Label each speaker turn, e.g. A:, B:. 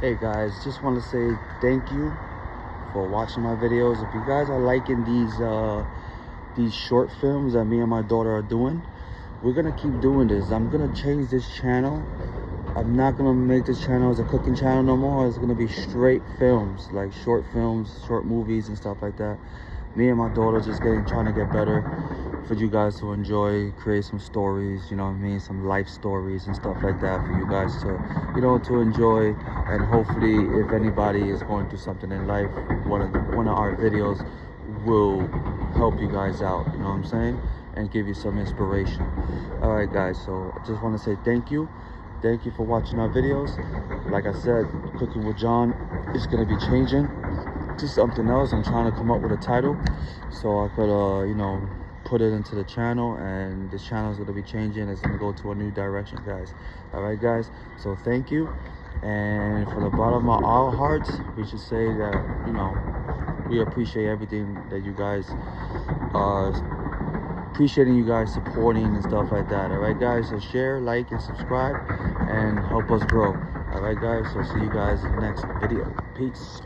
A: Hey guys, just want to say thank you for watching my videos. If you guys are liking these short films that me and my daughter are doing, we're gonna keep doing this. I'm gonna change this channel. I'm not gonna make this channel as a cooking channel no more. It's gonna be straight films, like short films, short movies and stuff like that. Me and my daughter just trying to get better for you guys to enjoy, create some stories, you know what I mean, some life stories and stuff like that for you guys to, to enjoy. And hopefully, if anybody is going through something in life, one of our videos will help you guys out, you know what I'm saying, and give you some inspiration. All right guys, so I just want to say thank you for watching our videos. Like I said, Cooking with John is going to be changing to something else. I'm trying to come up with a title so I could put it into the channel, and this channel is going to be changing. It's going to go to a new direction, guys. All right guys, so thank you. And from the bottom of our hearts, we should say that we appreciate everything that you guys appreciating you guys supporting and stuff like that. All right guys, so share, like, and subscribe and help us grow. All right guys, so see you guys in the next video. Peace.